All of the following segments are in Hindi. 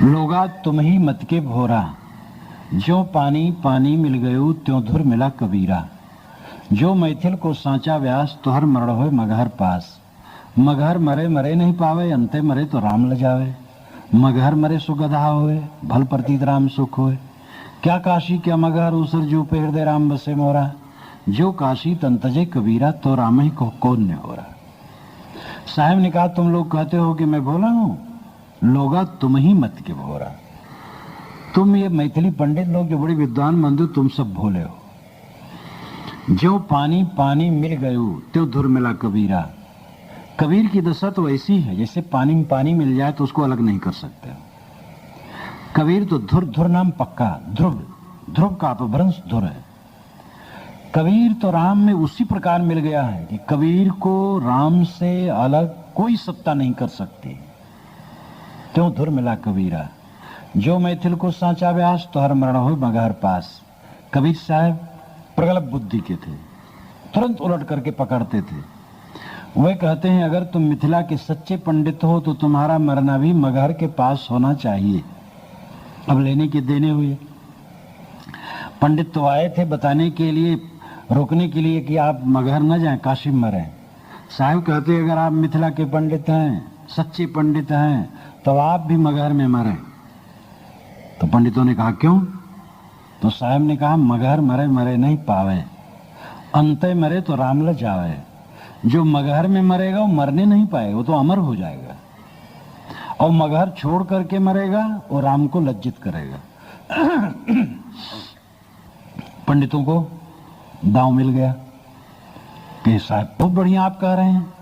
लोगा तुम ही मत के भोरा, जो पानी पानी मिल गयो त्यों धुर मिला कबीरा। जो मैथिल को सांचा व्यास तुहर मरण होए मगहर पास। मगहर मरे मरे नहीं पावे, अंते मरे तो राम ल जावे। मगहर मरे सो गधा होए, भल प्रतीत राम सुख होए। क्या काशी क्या मगहर उसर जो पे हृदय राम बसे मोरा। जो काशी तन तजे कबीरा, तो राम ही को कौन ने हो रहा। साहब ने कहा, तुम लोग कहते हो कि मैं भोला हूं, लोगा तुम ही मत के भोरा। तुम ये मैथिली पंडित लोग जो बड़े विद्वान बंधु, तुम सब भोले हो। जो पानी पानी मिल गयो त्यों धुर मिला कबीरा। कबीर की दशा तो ऐसी है जैसे पानी में पानी मिल जाए तो उसको अलग नहीं कर सकते। कबीर तो धुर, धुर नाम पक्का, ध्रुव, ध्रुव का अपभ्रंश धुर है। कबीर तो राम में उसी प्रकार मिल गया है कि कबीर को राम से अलग कोई सत्ता नहीं कर सकती। त्यों धुर मिला कबीरा। जो मैथिल को सांचा व्यास तुहर मरण हो मगहर पास। कबीर साहब प्रगल्भ बुद्धि के थे, तुरंत उलट करके पकड़ते थे। वे कहते हैं, अगर तुम मिथिला के सच्चे पंडित हो तो तुम्हारा मरना भी मगहर के पास होना चाहिए। अब लेने के देने हुए। पंडित तो आए थे बताने के लिए, रोकने के लिए कि आप मगहर न जाएं, काशी में मरें। साहब कहते, अगर आप मिथिला के पंडित हैं, सच्चे पंडित हैं, तो आप भी मगहर में मरें। तो पंडितों ने कहा, क्यों? तो साहब ने कहा, मगहर मरे मरे नहीं पावे, अंते मरे तो राम ल जावे। जो मगहर में मरेगा वो मरने नहीं पाएगा, वो तो अमर हो जाएगा। और मगहर छोड़ करके मरेगा वो राम को लज्जित करेगा। पंडितों को दांव मिल गया कि साहब बहुत बढ़िया आप कह रहे हैं,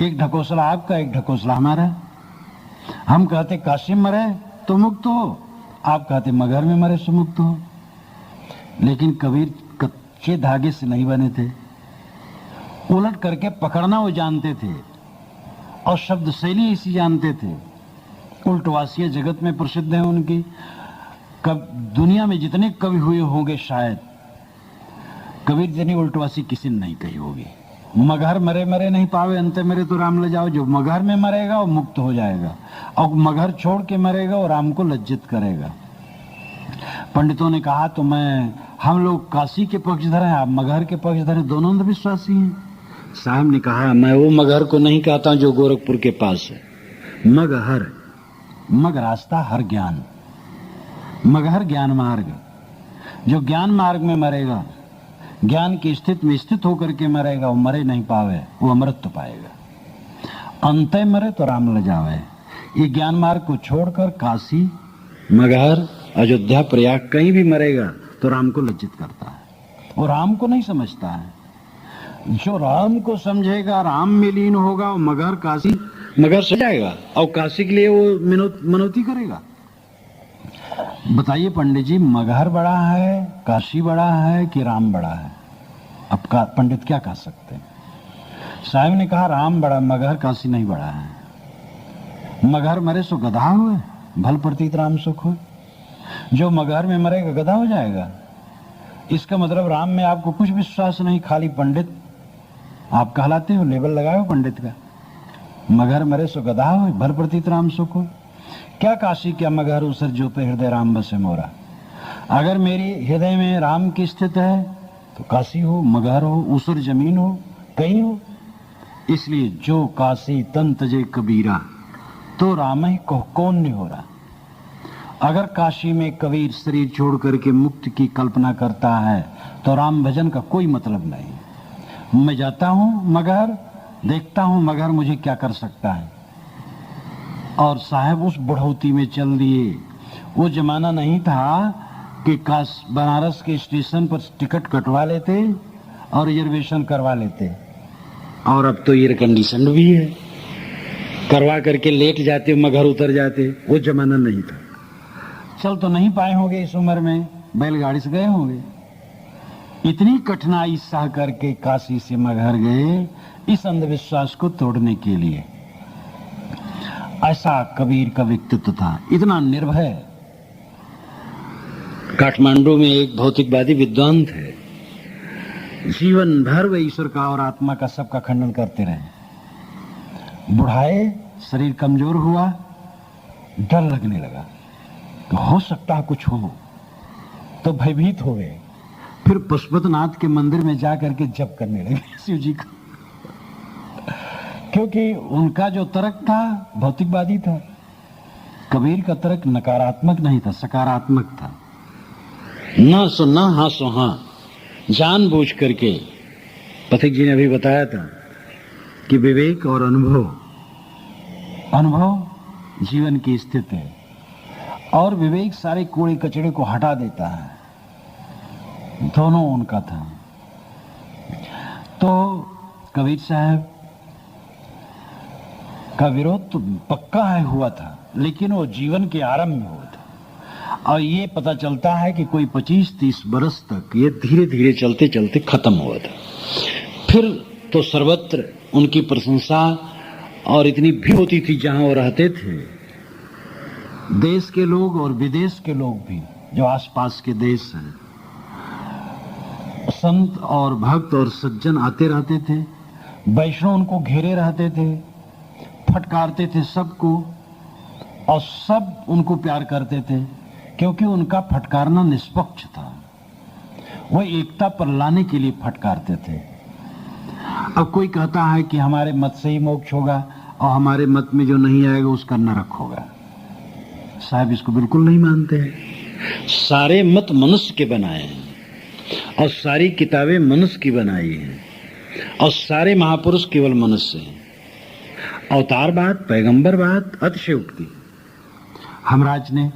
एक ढकोसला आपका एक ढकोसला हमारा। हम कहते काशी में मरे तो मुक्त हो, आप कहते मगहर में मरे सो मुक्त हो। लेकिन कबीर कच्चे धागे से नहीं बने थे, उलट करके पकड़ना वो जानते थे और शब्द शैली ऐसी जानते थे। उल्टवासियां जगत में प्रसिद्ध है उनकी। कब दुनिया में जितने कवि हुए होंगे शायद कबीर जितनी उल्टवासी किसी ने नहीं कही होगी। मगहर मरे मरे नहीं पावे, अंते मरे तो राम ले जाओ। जो मगहर में मरेगा वो मुक्त हो जाएगा, और मगहर छोड़ के मरेगा वो राम को लज्जित करेगा। पंडितों ने कहा, तो हम लोग काशी के पक्षधर हैं, आप मगहर के पक्षधर हैं, दोनों अंधविश्वासी हैं। साहब ने कहा, मैं वो मगहर को नहीं कहता जो गोरखपुर के पास है। मगहर, मग रास्ता, हर ज्ञान, मगहर ज्ञान मार्ग। जो ज्ञान मार्ग में मरेगा, ज्ञान की स्थिति में स्थित होकर के मरेगा, वो मरे नहीं पावे, वो अमृत पाएगा। अंते मरे तो राम ल जावे। ये ज्ञान मार्ग को छोड़कर काशी, मगहर, अयोध्या, प्रयाग कहीं भी मरेगा तो राम को लज्जित करता है, वो राम को नहीं समझता है। जो राम को समझेगा, राम में लीन होगा, वो मगहर काशी मगहर से जाएगा और काशी के लिए वो मनौती करेगा। बताइए पंडित जी, मगहर बड़ा है, काशी बड़ा है कि राम बड़ा है? अब पंडित क्या कह सकते हैं? साहब ने कहा, राम बड़ा, मगहर काशी नहीं बड़ा है। मगहर मरे सो गधा हुए, भल प्रतीत राम सुख हो। जो मगहर में मरेगा गधा हो जाएगा। इसका मतलब राम में आपको कुछ विश्वास नहीं, खाली पंडित आप कहलाते हो, लेबल लगाए हो पंडित का। मगहर मरे सो गधा हो, भल प्रतीत राम सुख हो। क्या काशी क्या मगहर उसर जो पे हृदय राम बसे मोरा। अगर मेरी हृदय में राम की स्थित है तो काशी हो, मगहर हो, उसर जमीन हो, कहीं हो। इसलिए जो काशी तन तजे कबीरा, तो राम ही को कौन नहीं हो रहा। अगर काशी में कबीर शरीर छोड़ करके मुक्ति की कल्पना करता है तो राम भजन का कोई मतलब नहीं। मैं जाता हूं मगहर, देखता हूं मगहर मुझे क्या कर सकता है। और साहब उस बुढ़ौती में चल दिए। वो जमाना नहीं था कि बनारस के स्टेशन पर टिकट कटवा लेते और रिजर्वेशन करवा लेते। और अब तो एयर कंडीशन भी है, करवा करके लेट जाते, मगहर उतर जाते। वो जमाना नहीं था। चल तो नहीं पाए होंगे इस उम्र में, बैलगाड़ी से गए होंगे। इतनी कठिनाई सह करके काशी से मगहर गए इस अंधविश्वास को तोड़ने के लिए। ऐसा कबीर का व्यक्तित्व था, इतना निर्भय। काठमांडू में एक भौतिकवादी विद्वान थे, जीवन भर वे ईश्वर का और आत्मा का सबका खंडन करते रहे। बुढ़ाए, शरीर कमजोर हुआ, डर लगने लगा। तो हो सकता है कुछ हो, तो भयभीत हो गए। फिर पशुपतिनाथ के मंदिर में जाकर के जप करने लगे शिव जी का, क्योंकि उनका जो तर्क था भौतिकवादी था। कबीर का तर्क नकारात्मक नहीं था, सकारात्मक था। ना सो ना, हाँ सो हाँ, जानबूझ करके। पथिक जी ने अभी बताया था कि विवेक और अनुभव जीवन की स्थिति है, और विवेक सारे कूड़े कचड़े को हटा देता है। दोनों उनका था। तो कबीर साहब का विरोध तो पक्का है हुआ था, लेकिन वो जीवन के आरंभ में हुआ था। और ये पता चलता है कि कोई 25-30 बरस तक ये धीरे धीरे चलते चलते खत्म हुआ था। फिर तो सर्वत्र उनकी प्रशंसा और इतनी भीड़ होती थी जहां वो रहते थे। देश के लोग और विदेश के लोग भी, जो आसपास के देश हैं, संत और भक्त और सज्जन आते रहते थे। वैष्णव उनको घेरे रहते थे, फटकारते थे सबको, और सब उनको प्यार करते थे, क्योंकि उनका फटकारना निष्पक्ष था। वो एकता पर लाने के लिए फटकारते थे। अब कोई कहता है कि हमारे मत से ही मोक्ष होगा और हमारे मत में जो नहीं आएगा उसका नरक होगा। साहब इसको बिल्कुल नहीं मानते हैं। सारे मत मनुष्य के बनाए हैं, और सारी किताबें मनुष्य की बनाई हैं, और सारे महापुरुष केवल मनुष्य हैं। अवतारवाद, पैगंबरवाद, अतिशयोक्ति। हमराज ने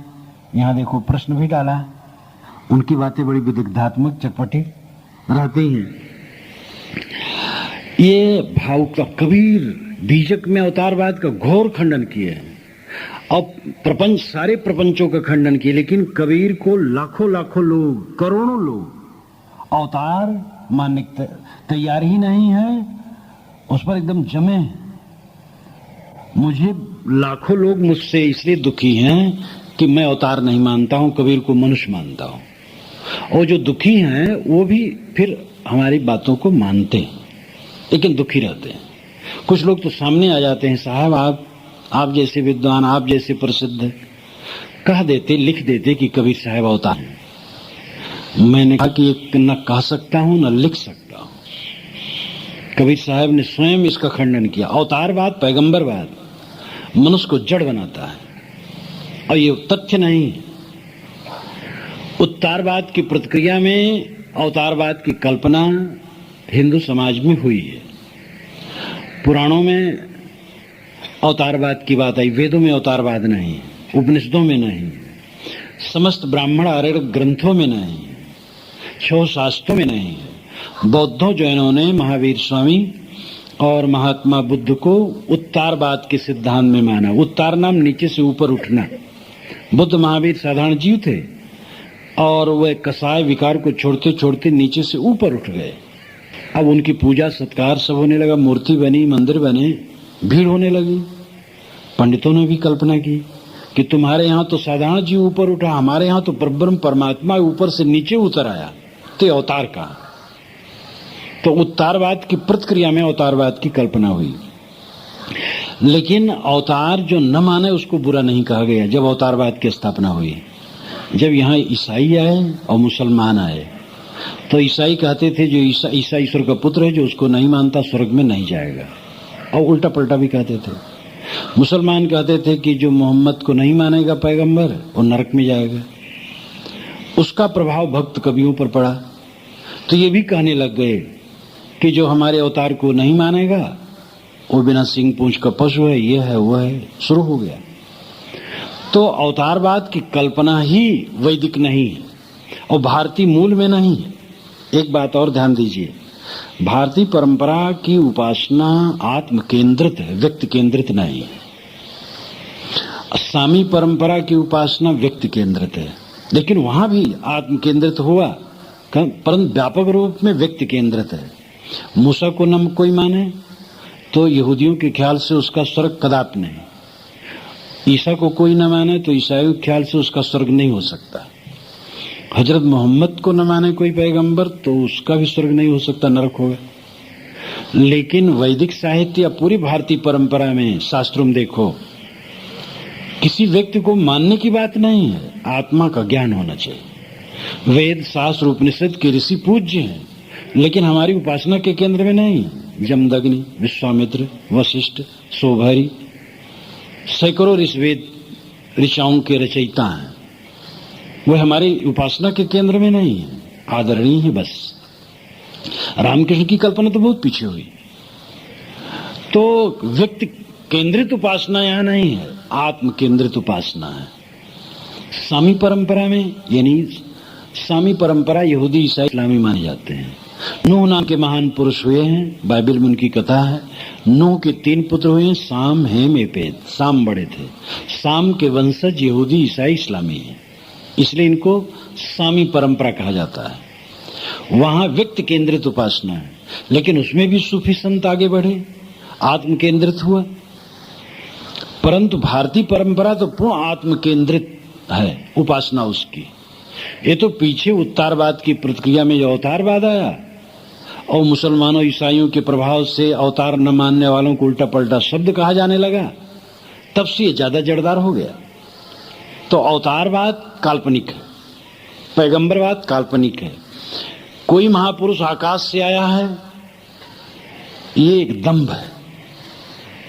यहाँ देखो प्रश्न भी डाला। उनकी बातें बड़ी विदग्धात्मक, चटपटी रहती हैं। ये भावुक कबीर बीजक में अवतारवाद का घोर खंडन किए हैं, और प्रपंच, सारे प्रपंचों का खंडन किए। लेकिन कबीर को लाखों लाखों लोग, करोड़ों लोग अवतार मानने की तैयार ही नहीं है, उस पर एकदम जमे हैं। मुझे लाखों लोग मुझसे इसलिए दुखी हैं कि मैं अवतार नहीं मानता हूं, कबीर को मनुष्य मानता हूं। और जो दुखी हैं वो भी फिर हमारी बातों को मानते हैं, लेकिन दुखी रहते हैं। कुछ लोग तो सामने आ जाते हैं, साहब आप जैसे विद्वान, आप जैसे प्रसिद्ध, कह देते, लिख देते कि कबीर साहब अवतार हैं। मैंने कहा कि न कह सकता हूं न लिख सकता हूं। कबीर साहब ने स्वयं इसका खंडन किया। अवतारवाद, पैगंबरवाद मनुष्य को जड़ बनाता है, और ये तथ्य नहीं। उत्तारवाद की प्रतिक्रिया में अवतारवाद की कल्पना हिंदू समाज में हुई है। पुराणों में अवतारवाद की बात आई, वेदों में अवतारवाद नहीं, उपनिषदों में नहीं, समस्त ब्राह्मण आर्य ग्रंथों में नहीं, 6 शास्त्रों में नहीं। बौद्धों, जैनों ने महावीर स्वामी और महात्मा बुद्ध को उत्तारवाद के सिद्धांत में माना। उत्तार नाम नीचे से ऊपर उठना। बुद्ध महावीर साधारण जीव थे, और वह कसाय विकार को छोड़ते छोड़ते नीचे से ऊपर उठ गए। अब उनकी पूजा सत्कार सब होने लगा, मूर्ति बनी, मंदिर बने, भीड़ होने लगी। पंडितों ने भी कल्पना की कि तुम्हारे यहाँ तो साधारण जीव ऊपर उठा, हमारे यहाँ तो परब्रह्म परमात्मा ऊपर से नीचे उतर आया, तो अवतार कहाँ? तो उत्तारवाद की प्रतिक्रिया में अवतारवाद की कल्पना हुई। लेकिन अवतार जो न माने उसको बुरा नहीं कहा गया। जब अवतारवाद की स्थापना हुई, जब यहाँ ईसाई आए और मुसलमान आए, तो ईसाई कहते थे जो ईसा ईश्वर का पुत्र है, जो उसको नहीं मानता स्वर्ग में नहीं जाएगा, और उल्टा पलटा भी कहते थे। मुसलमान कहते थे कि जो मोहम्मद को नहीं मानेगा पैगंबर, वो नरक में जाएगा। उसका प्रभाव भक्त कवियों पर पड़ा, तो ये भी कहने लग गए कि जो हमारे अवतार को नहीं मानेगा वो बिना सिंह पूंछ का पशु है, ये है वो है। शुरू हो गया। तो अवतारवाद की कल्पना ही वैदिक नहीं है और भारतीय मूल में नहीं है। एक बात और ध्यान दीजिए, भारतीय परंपरा की उपासना आत्म केंद्रित है, व्यक्ति केंद्रित नहीं है। सामी परंपरा की उपासना व्यक्ति केंद्रित है, लेकिन वहां भी आत्म केंद्रित हुआ, परंतु व्यापक रूप में व्यक्ति केंद्रित है। मूसा को न कोई माने तो यहूदियों के ख्याल से उसका स्वर्ग कदापि नहीं। ईसा को कोई न माने तो ईसाइयों के ख्याल से उसका स्वर्ग नहीं हो सकता। हजरत मोहम्मद को न माने कोई पैगंबर तो उसका भी स्वर्ग नहीं हो सकता, नरक होगा। लेकिन वैदिक साहित्य या पूरी भारतीय परंपरा में शास्त्रों में देखो किसी व्यक्ति को मानने की बात नहीं है, आत्मा का ज्ञान होना चाहिए। वेद शास्त्र उपनिषद के ऋषि पूज्य हैं, लेकिन हमारी उपासना के केंद्र में नहीं। जमदग्नि, विश्वामित्र, वशिष्ठ, शोभरी, सैकड़ों ऋषवेद ऋचाओं के रचयिता हैं, वो हमारी उपासना के केंद्र में नहीं है, आदरणीय है बस। रामकृष्ण की कल्पना तो बहुत पीछे हुई। तो व्यक्ति केंद्रित उपासना यहां नहीं है, आत्म केंद्रित उपासना है। सामी परंपरा में, यानी सामी परंपरा यहूदी ईसाई इस्लामी माने जाते हैं। नूह नाम के महान पुरुष हुए हैं, बाइबल में उनकी कथा है। नूह के 3 पुत्र हुए हैं, साम, हेम, एपेद। साम बड़े थे। साम के वंशज यहूदी ईसाई इस्लामी हैं, इसलिए इनको सामी परंपरा कहा जाता है। वहां व्यक्ति केंद्रित उपासना है, लेकिन उसमें भी सूफी संत आगे बढ़े, आत्म केंद्रित हुआ। परंतु भारतीय परंपरा तो पूर्ण आत्म केंद्रित है उपासना उसकी। ये तो पीछे उत्तारवाद की प्रतिक्रिया में जो अवतारवाद आया और मुसलमानों ईसाइयों के प्रभाव से अवतार न मानने वालों को उल्टा पलटा शब्द कहा जाने लगा, तब से ये ज्यादा जड़दार हो गया। तो अवतारवाद काल्पनिक है, पैगंबरवाद काल्पनिक है। कोई महापुरुष आकाश से आया है, ये एक दंभ है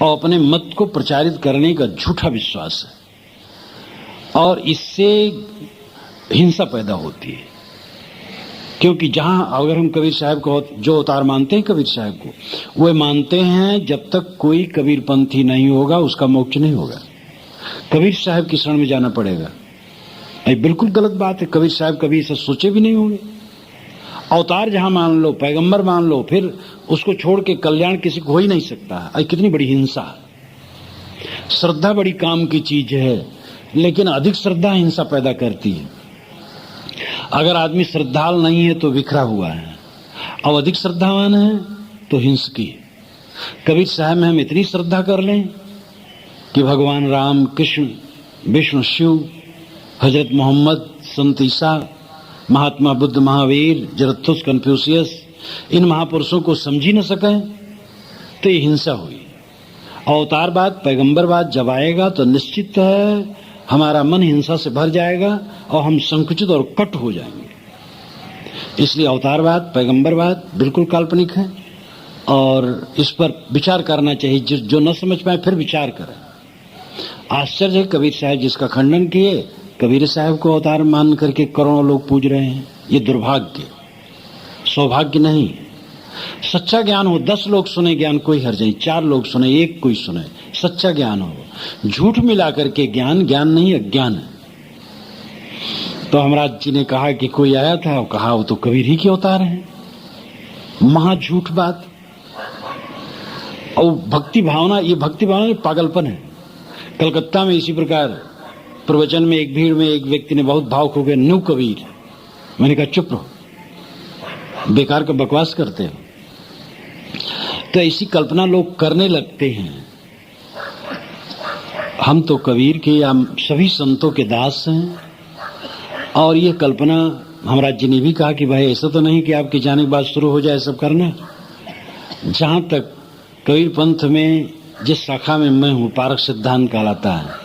और अपने मत को प्रचारित करने का झूठा विश्वास है, और इससे हिंसा पैदा होती है। क्योंकि जहां अगर हम कबीर साहब को जो अवतार मानते हैं, कबीर साहब को वे मानते हैं जब तक कोई कबीरपंथी नहीं होगा उसका मोक्ष नहीं होगा, कबीर साहब की शरण में जाना पड़ेगा। ये बिल्कुल गलत बात है, कबीर साहब कभी ऐसा सोचे भी नहीं होंगे। अवतार जहां मान लो, पैगंबर मान लो, फिर उसको छोड़ के कल्याण किसी को हो ही नहीं सकता है। कितनी बड़ी हिंसा है। श्रद्धा बड़ी काम की चीज है, लेकिन अधिक श्रद्धा हिंसा पैदा करती है। अगर आदमी श्रद्धाल नहीं है तो बिखरा हुआ है, और अधिक श्रद्धावान है तो हिंसकी है। कबीर साहब में हम इतनी श्रद्धा कर लें कि भगवान राम, कृष्ण, विष्णु, शिव, हजरत मोहम्मद, संत ईसा, महात्मा बुद्ध, महावीर, जरथुस, कन्फ्यूशियस, इन महापुरुषों को समझ ही न सकें तो ये हिंसा हुई। अवतारवाद, पैगंबरवाद जब आएगा तो निश्चित है हमारा मन हिंसा से भर जाएगा और हम संकुचित और कट हो जाएंगे। इसलिए अवतारवाद, पैगंबरवाद बिल्कुल काल्पनिक है और इस पर विचार करना चाहिए। जो न समझ पाए फिर विचार करें। आश्चर्य है कबीर साहब जिसका खंडन किए, कबीर साहब को अवतार मान करके करोड़ों लोग पूज रहे हैं। ये दुर्भाग्य, सौभाग्य नहीं। सच्चा ज्ञान हो, 10 लोग सुने ज्ञान कोई हर्ज नहीं, 4 लोग सुने, 1 कोई सुने, सच्चा ज्ञान हो। झूठ मिला करके ज्ञान ज्ञान नहीं, अज्ञान है। तो हमराज जी ने कहा कि कोई आया था और कहा वो तो कबीर ही के अवतार हैं। महा झूठ बात। और भक्ति भावना, ये भक्ति भावना पागलपन है। कलकत्ता में इसी प्रकार प्रवचन में एक भीड़ में एक व्यक्ति ने बहुत भावुक हो गया, न्यू कबीर। मैंने कहा चुप रहो, बेकार का बकवास करते हो। तो ऐसी कल्पना लोग करने लगते हैं। हम तो कबीर के या सभी संतों के दास हैं, और ये कल्पना हमराज जी ने भी कहा कि भाई ऐसा तो नहीं कि आपके जाने के बाद शुरू हो जाए सब करना। जहां तक कबीर पंथ में जिस शाखा में मैं हूं, पारक सिद्धांत कहलाता है,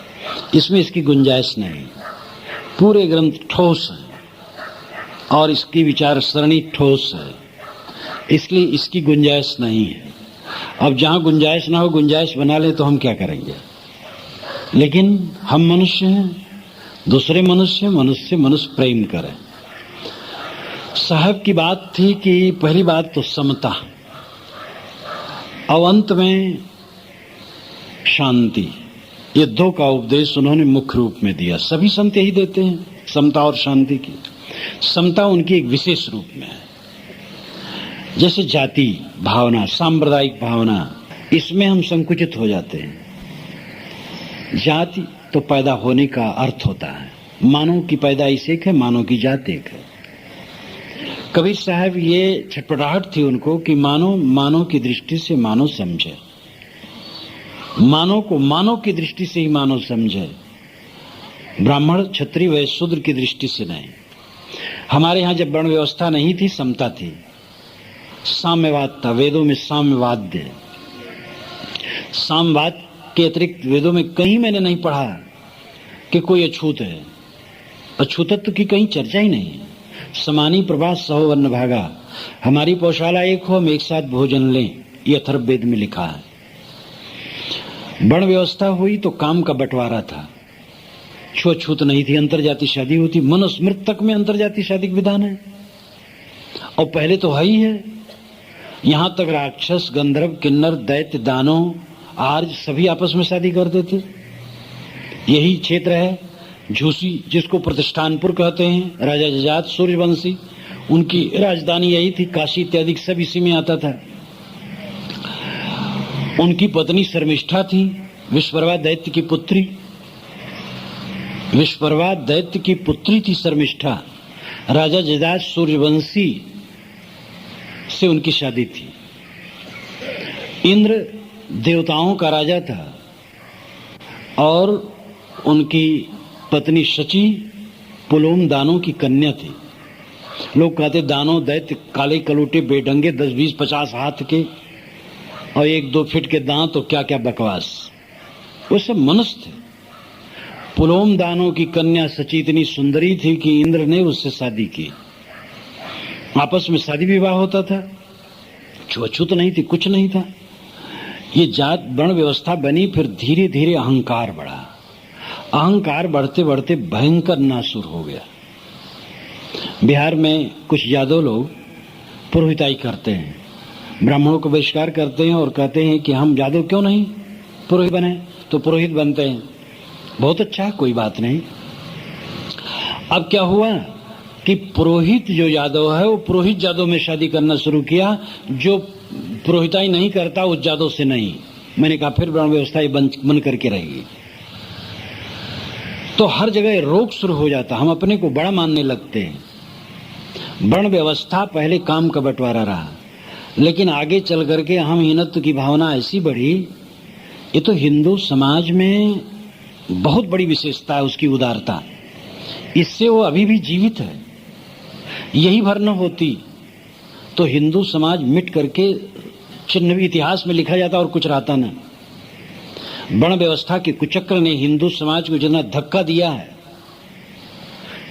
इसमें इसकी गुंजाइश नहीं। पूरे ग्रंथ ठोस है और इसकी विचार सरणी ठोस है, इसलिए इसकी गुंजाइश नहीं है। अब जहां गुंजाइश ना हो, गुंजाइश बना ले तो हम क्या करेंगे। लेकिन हम मनुष्य हैं, दूसरे मनुष्य, मनुष्य प्रेम करें। साहब की बात थी कि पहली बात तो समता, और अंत में शांति। ये 2 का उपदेश उन्होंने मुख्य रूप में दिया। सभी संत यही देते हैं, समता और शांति की। समता उनकी एक विशेष रूप में है। जैसे जाति भावना, सांप्रदायिक भावना, इसमें हम संकुचित हो जाते हैं। जाति तो पैदा होने का अर्थ होता है, मानव की पैदाइश एक है, मानव की जाति एक है। कबीर साहब ये छटपटाहट थी उनको कि मानव की दृष्टि से मानव समझे, मानव को मानव की दृष्टि से ही मानव समझे, ब्राह्मण क्षत्रिय वैश्य शूद्र की दृष्टि से नहीं। हमारे यहाँ जब वर्ण व्यवस्था नहीं थी, समता थी, साम्यवाद था। वेदों में साम्यवाद है। साम्यवाद के अतिरिक्त वेदों में कहीं मैंने नहीं पढ़ा कि कोई अछूत है। अछूतत्व की कहीं चर्चा ही नहीं है। समानी प्रभास सहो वर्ण भागा, हमारी पौशाला एक हो, हम एक साथ भोजन लें, ये अथर्ववेद में लिखा है। वर्ण व्यवस्था हुई तो काम का बंटवारा था, छूत नहीं थी, अंतरजातीय शादी होती। मनुस्मृत तक में अंतरजातीय शादी का विधान है, और पहले तो है ही है। यहां तक राक्षस, गंधर्व, किन्नर, दैत्य, दानव, आर्य सभी आपस में शादी करते थे। यही क्षेत्र है झूसी, जिसको प्रतिष्ठानपुर कहते हैं। राजा जजात सूर्यवंशी, उनकी राजधानी यही थी। काशी इत्यादि सब इसी में आता था। उनकी पत्नी शर्मिष्ठा थी, विश्वरवा दैत्य की पुत्री। विश्वरवा दैत्य की पुत्री थी शर्मिष्ठा। राजा जजात सूर्यवंशी से उनकी शादी थी। इंद्र देवताओं का राजा था और उनकी पत्नी शची पुलोम दानों की कन्या थी। लोग कहते दानव दैत्य काले कलूटे बेढंगे 10, 20, 50 हाथ के और 1-2 फीट के दांत, और क्या क्या बकवास। वो सब मनुष्य थे। पुलोम दानों की कन्या शची इतनी सुंदरी थी कि इंद्र ने उससे शादी की। आपस में शादी विवाह होता था, छूत नहीं थी, कुछ नहीं था। ये जात वर्ण व्यवस्था बनी, फिर धीरे धीरे अहंकार बढ़ा। अहंकार बढ़ते बढ़ते भयंकर नासुर हो गया। बिहार में कुछ यादव लोग पुरोहिताई करते हैं, ब्राह्मणों को बहिष्कार करते हैं और कहते हैं कि हम यादव क्यों नहीं पुरोहित बने, तो पुरोहित बनते हैं। बहुत अच्छा, कोई बात नहीं। अब क्या हुआ कि पुरोहित जो यादव है वो पुरोहित यादव में शादी करना शुरू किया, जो पुरोहिताई नहीं करता उस यादव से नहीं। मैंने कहा फिर वर्ण व्यवस्था बन करके रहेगी। तो हर जगह रोग शुरू हो जाता, हम अपने को बड़ा मानने लगते हैं। वर्ण व्यवस्था पहले काम का बंटवारा रहा, लेकिन आगे चल करके हम हीनत्व की भावना ऐसी बढ़ी। ये तो हिंदू समाज में बहुत बड़ी विशेषता है, उसकी उदारता। इससे वो अभी भी जीवित है। यही भर न होती तो हिंदू समाज मिट करके चिन्ह भी इतिहास में लिखा जाता और कुछ रहता न। वर्ण व्यवस्था के कुचक्र ने हिंदू समाज को जितना धक्का दिया है,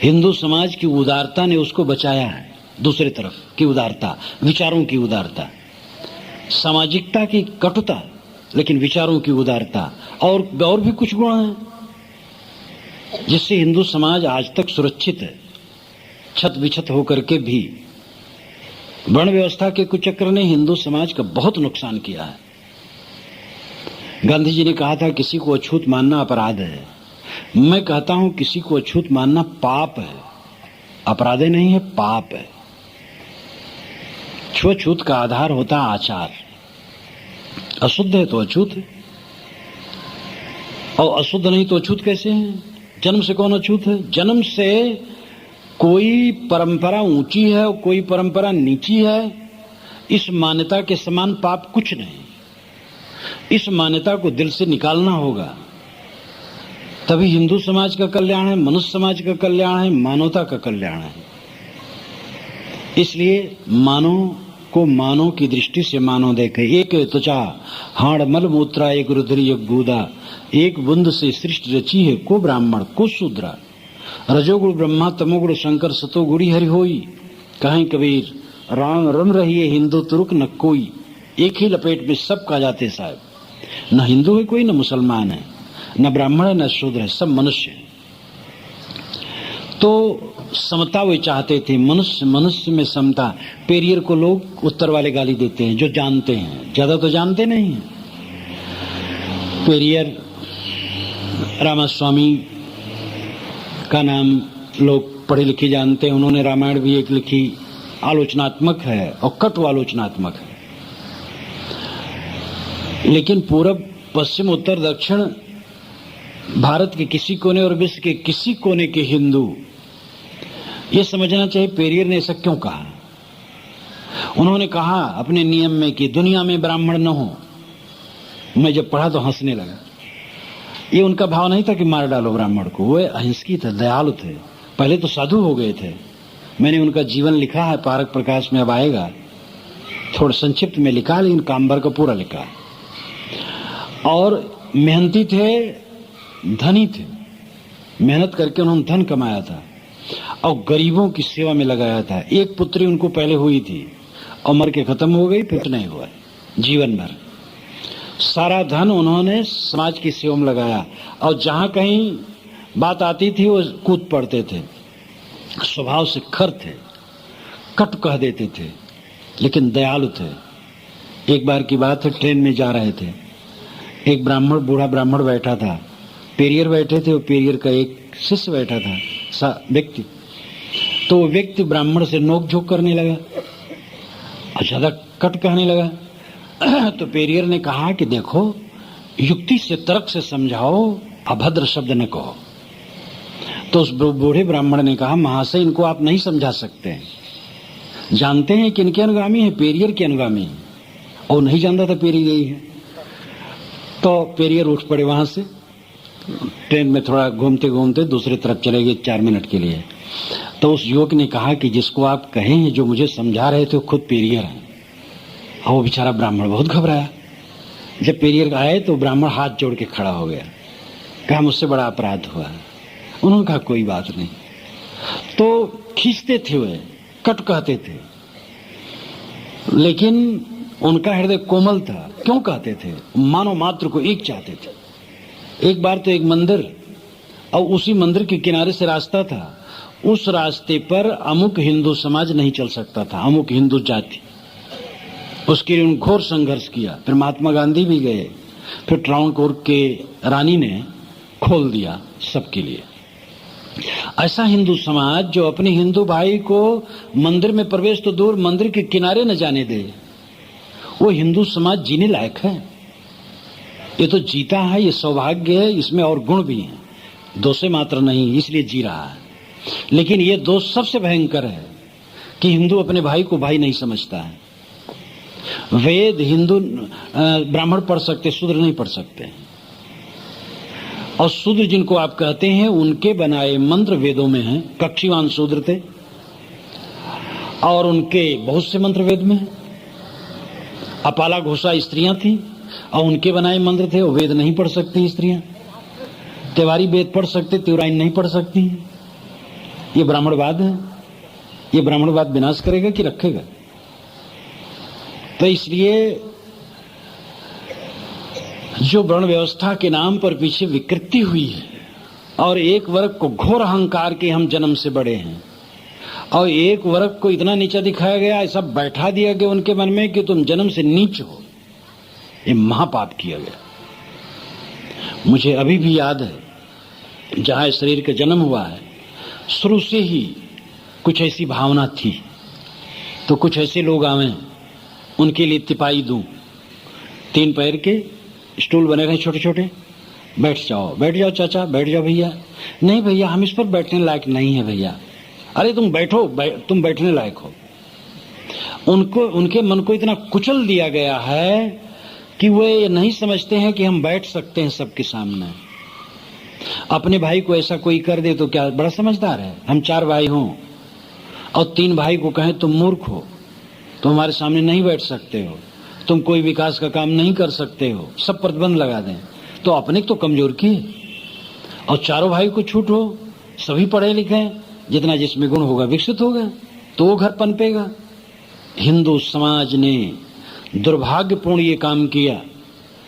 हिंदू समाज की उदारता ने उसको बचाया है। दूसरी तरफ की उदारता, विचारों की उदारता, सामाजिकता की कटुता, लेकिन विचारों की उदारता, और भी कुछ गुण हैं जिससे हिंदू समाज आज तक सुरक्षित है, छत विछत होकर के भी। वर्ण व्यवस्था के कुचक्र ने हिंदू समाज का बहुत नुकसान किया है। गांधी जी ने कहा था किसी को अछूत मानना अपराध है। मैं कहता हूं किसी को अछूत मानना पाप है, अपराध नहीं है, पाप है। छूत का आधार होता है आचार। अशुद्ध है तो अछूत है, और अशुद्ध नहीं तो अछूत कैसे है? जन्म से कौन अछूत है? जन्म से कोई परंपरा ऊंची है और कोई परंपरा नीची है, इस मान्यता के समान पाप कुछ नहीं। इस मान्यता को दिल से निकालना होगा, तभी हिंदू समाज का कल्याण है, मनुष्य समाज का कल्याण है, मानवता का कल्याण है। इसलिए मानो को मानो की दृष्टि से मानो देखे। एक त्वचा हाड़ मल मूत्रा, एक रुद्री एक गूदा, एक बुंद से सृष्टि रची है, को ब्राह्मण को शूद्रा। रजोगुण ब्रह्मा, तमोगुण शंकर, सतोगुणी हरि होई। कहें कबीर राम रम रही है, हिंदू तुरुक न कोई। एक ही लपेट में सब खा जाते साहब। न हिंदू है कोई, न मुसलमान है, न ब्राह्मण है, न शूद्र है, सब मनुष्य है। तो समता वे चाहते थे, मनुष्य में समता। पेरियर को लोग उत्तर वाले गाली देते हैं, जो जानते हैं, ज्यादा तो जानते नहीं हैं। पेरियर रामास्वामी का नाम लोग पढ़े लिखे जानते हैं। उन्होंने रामायण भी एक लिखी, आलोचनात्मक है और कटु आलोचनात्मक है। लेकिन पूरब पश्चिम उत्तर दक्षिण भारत के किसी कोने और विश्व के किसी कोने के हिंदू ये समझना चाहिए पेरियर ने ऐसा क्यों कहा। उन्होंने कहा अपने नियम में कि दुनिया में ब्राह्मण न हो। मैं जब पढ़ा तो हंसने लगा। ये उनका भाव नहीं था कि मार डालो ब्राह्मण को, वो अहिंसकी थे, दयालु थे। पहले तो साधु हो गए थे। मैंने उनका जीवन लिखा है, पारक प्रकाश में अब आएगा, थोड़ा संक्षिप्त में लिखा, लेकिन काम्बर का पूरा लिखा। और मेहनती थे, धनी थे, मेहनत करके उन्होंने धन कमाया था और गरीबों की सेवा में लगाया था। एक पुत्री उनको पहले हुई थी और मर के खत्म हो गई, फिर नहीं हुआ जीवन भर। सारा धन उन्होंने समाज की सेवा में लगाया और जहां कहीं बात आती थी वो कूद पड़ते थे। स्वभाव से खर थे, कट कह देते थे, लेकिन दयालु थे। एक बार की बात है, ट्रेन में जा रहे थे, एक ब्राह्मण, बूढ़ा ब्राह्मण बैठा था, पेरियर बैठे थे, वो पेरियर का एक शिष्य बैठा था व्यक्ति। तो वो व्यक्ति ब्राह्मण से नोक झोंक करने लगा और ज्यादा कट कहने लगा। तो पेरियर ने कहा कि देखो, युक्ति से, तर्क से समझाओ, अभद्र शब्द न कहो। तो उस बूढ़े ब्राह्मण ने कहा, महाशय इनको आप नहीं समझा सकते, जानते हैं कि इनके अनुगामी है, पेरियर के अनुगामी है। और नहीं जानता था पेरियर यही है। तो पेरियर उठ पड़े वहां से, ट्रेन में थोड़ा घूमते घूमते दूसरी तरफ चले गए 4 मिनट के लिए। तो उस युवक ने कहा कि जिसको आप कहें हैं, जो मुझे समझा रहे थे, खुद पेरियर हैं। और वो बेचारा ब्राह्मण बहुत घबराया। जब पेरियर आए तो ब्राह्मण हाथ जोड़ के खड़ा हो गया, कहा मुझसे बड़ा अपराध हुआ है। उन्होंने कहा कोई बात नहीं। तो खींचते थे, वे कट कहते थे, लेकिन उनका हृदय कोमल था। क्यों कहते थे? मानव मात्र को एक चाहते थे। एक बार तो एक मंदिर और उसी मंदिर के किनारे से रास्ता था, उस रास्ते पर अमुक हिंदू समाज नहीं चल सकता था, अमुक हिंदू जाति। उसके लिए घोर संघर्ष किया। फिर महात्मा गांधी भी गए, फिर ट्रावणकोर के रानी ने खोल दिया सबके लिए। ऐसा हिंदू समाज जो अपने हिंदू भाई को मंदिर में प्रवेश तो दूर, मंदिर के किनारे न जाने दे, वो हिंदू समाज जीने लायक है? ये तो जीता है, ये सौभाग्य है, इसमें और गुण भी हैं, दोषे मात्र नहीं, इसलिए जी रहा है। लेकिन ये दोष सबसे भयंकर है कि हिंदू अपने भाई को भाई नहीं समझता है। वेद हिंदू ब्राह्मण पढ़ सकते, शूद्र नहीं पढ़ सकते। और शूद्र जिनको आप कहते हैं, उनके बनाए मंत्र वेदों में हैं। कक्षीवान शूद्र थे और उनके बहुत से मंत्र वेद में हैं। अपाला घोषा स्त्रियां थी और उनके बनाए मंत्र थे, वो वेद नहीं पढ़ सकती स्त्रियां। तिवारी वेद पढ़ सकते, तिवराइन नहीं पढ़ सकती। ये ब्राह्मणवाद है। ये ब्राह्मणवाद विनाश करेगा कि रखेगा? तो इसलिए जो वर्ण व्यवस्था के नाम पर पीछे विकृति हुई है और एक वर्ग को घोर अहंकार के हम जन्म से बड़े हैं और एक वर्ग को इतना नीचा दिखाया गया, ऐसा बैठा दिया गया उनके मन में कि तुम जन्म से नीच हो, ये महापाप किया गया। मुझे अभी भी याद है, जहां शरीर का जन्म हुआ है, शुरू से ही कुछ ऐसी भावना थी तो कुछ ऐसे लोग आवे, उनके लिए तिपाई दूं। 3 पैर के स्टूल बने रहे छोटे छोटे, बैठ जाओ चाचा, बैठ जाओ भैया। नहीं भैया, हम इस पर बैठने लायक नहीं है भैया। अरे तुम बैठो, तुम बैठने लायक हो। उनके मन को इतना कुचल दिया गया है कि वे नहीं समझते हैं कि हम बैठ सकते हैं सबके सामने। अपने भाई को ऐसा कोई कर दे तो क्या बड़ा समझदार है? हम 4 भाई हों और 3 भाई को कहें तुम मूर्ख हो, तुम हमारे सामने नहीं बैठ सकते हो, तुम कोई विकास का काम नहीं कर सकते हो, सब प्रतिबंध लगा दें, तो अपने तो कमजोर किए। और 4 भाई को छूट हो, सभी पढ़े लिखे, जितना जिसमें गुण होगा विकसित होगा, तो वो घर पनपेगा। हिंदू समाज ने दुर्भाग्यपूर्ण ये काम किया,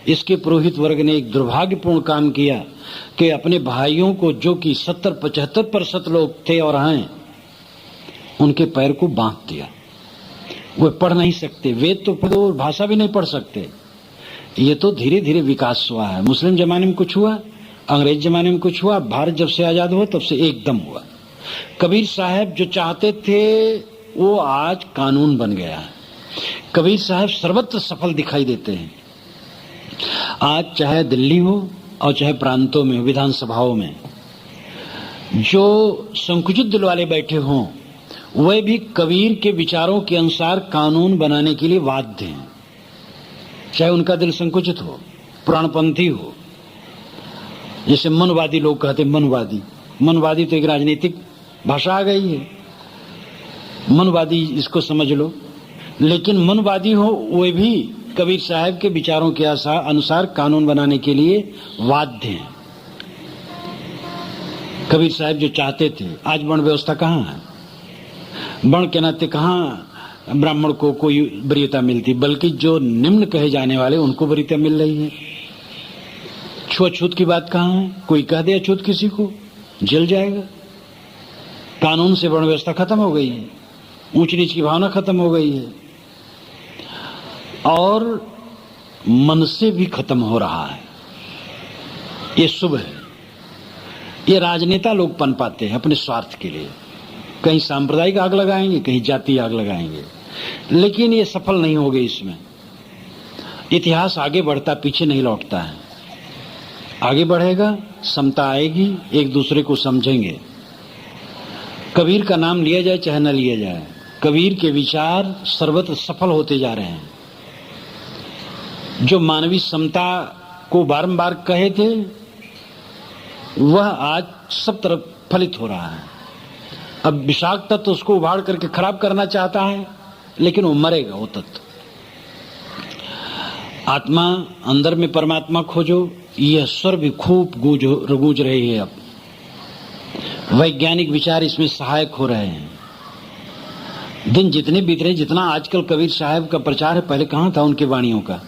इसके पुरोहित वर्ग ने एक दुर्भाग्यपूर्ण काम किया कि अपने भाइयों को, जो कि 70-75% लोग थे और हैं, उनके पैर को बांध दिया। वे पढ़ नहीं सकते, वेद तो पढ़ो, भाषा भी नहीं पढ़ सकते। ये तो धीरे धीरे विकास हुआ है। मुस्लिम जमाने में कुछ हुआ, अंग्रेज जमाने में कुछ हुआ, भारत जब से आजाद हुआ तब से एकदम हुआ। कबीर साहब जो चाहते थे वो आज कानून बन गया है। कबीर साहब सर्वत्र सफल दिखाई देते हैं। आज चाहे दिल्ली हो और चाहे प्रांतों में, विधानसभाओं में, जो संकुचित दिल वाले बैठे हों, वे भी कबीर के विचारों के अनुसार कानून बनाने के लिए बाध्य हैं। चाहे उनका दिल संकुचित हो, पुराणपंथी हो। जैसे मनवादी लोग कहते हैं, मनवादी तो एक राजनीतिक भाषा आ गई है, मनवादी इसको समझ लो। लेकिन मनवादी हो, वे भी कबीर साहब के विचारों के अनुसार कानून बनाने के लिए बाध्य हैं। कबीर साहब जो चाहते थे, आज वर्ण व्यवस्था कहाँ है? वर्ण के नाते कहाँ ब्राह्मण को कोई वरीयता मिलती, बल्कि जो निम्न कहे जाने वाले उनको वरीयता मिल रही है। छुआछूत की बात कहाँ है? कोई कह दे अछूत किसी को, जल जाएगा। कानून से वर्ण व्यवस्था खत्म हो गई है, ऊंच नीच की भावना खत्म हो गई है, और मन से भी खत्म हो रहा है। ये शुभ है। ये राजनेता लोग पन पाते हैं अपने स्वार्थ के लिए, कहीं सांप्रदायिक आग लगाएंगे, कहीं जाति आग लगाएंगे, लेकिन ये सफल नहीं होंगे। इसमें इतिहास आगे बढ़ता, पीछे नहीं लौटता है। आगे बढ़ेगा, समता आएगी, एक दूसरे को समझेंगे। कबीर का नाम लिया जाए चाहे न लिया जाए, कबीर के विचार सर्वत्र सफल होते जा रहे हैं। जो मानवीय समता को बारंबार कहे थे, वह आज सब तरफ फलित हो रहा है। अब विषाक्त तत्व उसको उभाड़ करके खराब करना चाहता है, लेकिन वो मरेगा वो तत्व। आत्मा अंदर में परमात्मा खोजो, यह स्वर भी खूब गूंज रही है। अब वैज्ञानिक विचार इसमें सहायक हो रहे हैं। दिन जितने बीत रहे, जितना आजकल कबीर साहब का प्रचार है, पहले कहाँ था उनकी वाणियों का?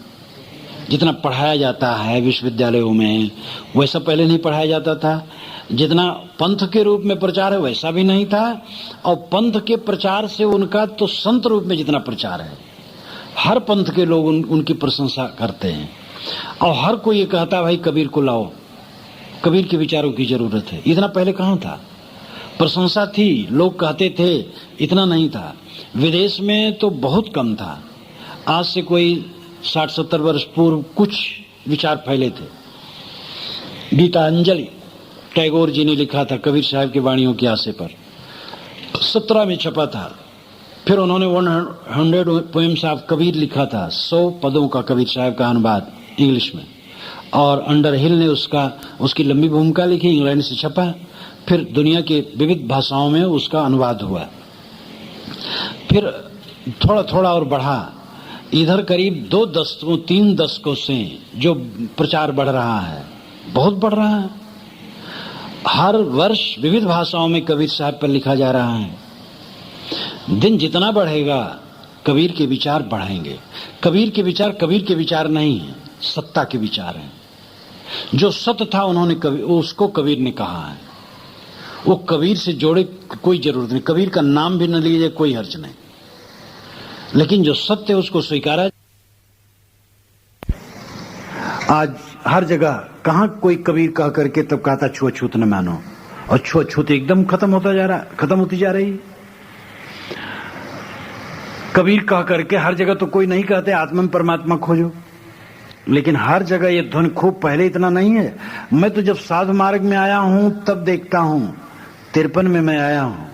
जितना पढ़ाया जाता है विश्वविद्यालयों में, वैसा पहले नहीं पढ़ाया जाता था। जितना पंथ के रूप में प्रचार है, वैसा भी नहीं था। और पंथ के प्रचार से उनका तो संत रूप में जितना प्रचार है, हर पंथ के लोग उनकी प्रशंसा करते हैं। और हर कोई ये कहता, भाई कबीर को लाओ, कबीर के विचारों की जरूरत है। इतना पहले कहाँ था? प्रशंसा थी, लोग कहते थे, इतना नहीं था। विदेश में तो बहुत कम था। आज से कोई 60-70 वर्ष पूर्व कुछ विचार फैले थे। गीतांजलि टैगोर जी ने लिखा था कबीर साहब की वाणियों के आशय पर, 17 में छपा था। फिर उन्होंने 100 पोएम्स ऑफ कबीर लिखा था, 100 पदों का कबीर साहब का अनुवाद इंग्लिश में, और अंडरहिल ने उसकी लंबी भूमिका लिखी, इंग्लैंड से छपा। फिर दुनिया के विविध भाषाओं में उसका अनुवाद हुआ। फिर थोड़ा थोड़ा और बढ़ा, इधर करीब 2 दशकों 3 दशकों से जो प्रचार बढ़ रहा है, बहुत बढ़ रहा है। हर वर्ष विविध भाषाओं में कबीर साहब पर लिखा जा रहा है। दिन जितना बढ़ेगा, कबीर के विचार बढ़ेंगे। कबीर के विचार नहीं है, सत्ता के विचार हैं। जो सत्य था उसको कबीर ने कहा है। वो कबीर से जोड़े कोई जरूरत नहीं, कबीर का नाम भी न लीजिए, कोई हर्ज नहीं, लेकिन जो सत्य है उसको स्वीकारा। आज हर जगह कहां कोई कबीर कह करके तब कहता छुआछूत न मानो, और छुआछूत एकदम खत्म होती जा रही। कबीर कह करके हर जगह तो कोई नहीं कहते आत्मा में परमात्मा खोजो, लेकिन हर जगह ये ध्वनि खूब, पहले इतना नहीं है। मैं तो जब साधु मार्ग में आया हूं तब देखता हूं, 53 में मैं आया हूं,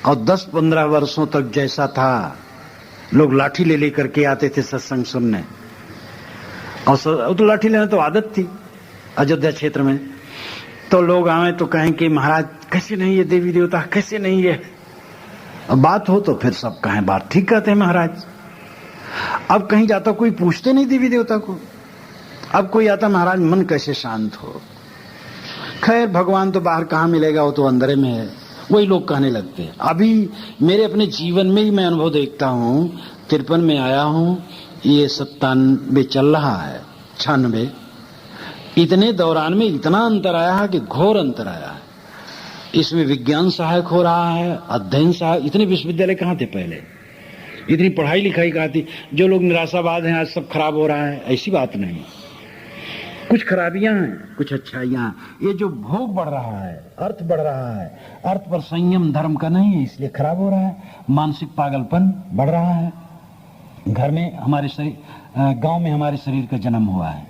और 10-15 वर्षों तक जैसा था, लोग लाठी ले लेकर के आते थे सत्संग सुनने, और तो लाठी लेना तो आदत थी अयोध्या क्षेत्र में। तो लोग आए तो कहें कि महाराज कैसे नहीं ये देवी देवता, कैसे नहीं ये, अब बात हो तो फिर सब कहें बात ठीक कहते हैं महाराज। अब कहीं जाता कोई पूछते नहीं देवी देवता को। अब कोई आता, महाराज मन कैसे शांत हो। खैर भगवान तो बाहर कहाँ मिलेगा, वो तो अंदर में है, वही लोग कहने लगते हैं। अभी मेरे अपने जीवन में ही मैं अनुभव देखता हूं, 53 में आया हूं, ये 97 चल रहा है, 96, इतने दौरान में इतना अंतर आया है कि घोर अंतर आया है। इसमें विज्ञान सहायक हो रहा है, अध्ययन सहायक। इतने विश्वविद्यालय कहाँ थे पहले, इतनी पढ़ाई लिखाई कहाँ थी। जो लोग निराशावाद हैं आज सब खराब हो रहा है, ऐसी बात नहीं। कुछ खराबियां हैं, कुछ अच्छाइयां हैं। ये जो भोग बढ़ रहा है, अर्थ बढ़ रहा है, अर्थ पर संयम धर्म का नहीं है, इसलिए खराब हो रहा है। मानसिक पागलपन बढ़ रहा है। घर में हमारे शरीर, गांव में हमारे शरीर का जन्म हुआ है।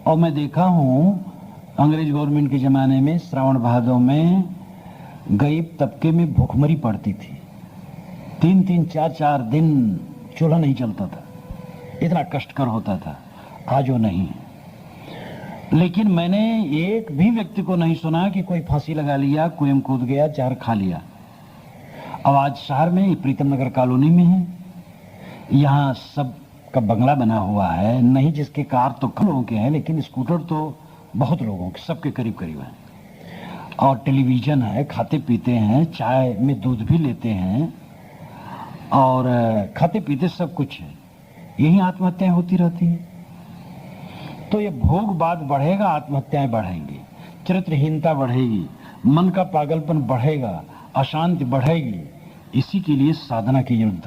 और मैं देखा हूं अंग्रेज गवर्नमेंट के जमाने में श्रावण भादों में गरीब तबके में भूखमरी पड़ती थी। 3-3, 4-4 दिन चूल्हा नहीं चलता था, इतना कष्टकर होता था। आज वो नहीं है। लेकिन मैंने एक भी व्यक्ति को नहीं सुना कि कोई फांसी लगा लिया, कुएं कूद गया, जहर खा लिया। अब आज शहर में प्रीतम नगर कॉलोनी में है, यहाँ सब का बंगला बना हुआ है, नहीं जिसके कार तो कम लोगों के हैं, लेकिन स्कूटर तो बहुत लोगों के, सबके करीब करीब है। और टेलीविजन है, खाते पीते हैं, चाय में दूध भी लेते हैं और खाते पीते सब कुछ है, यही आत्महत्याएं होती रहती हैं। तो ये भोगवाद बढ़ेगा, आत्महत्याएं बढ़ेंगी, चरित्रहीनता बढ़ेगी, मन का पागलपन बढ़ेगा, अशांति बढ़ेगी। इसी के लिए साधना की जरूरत है।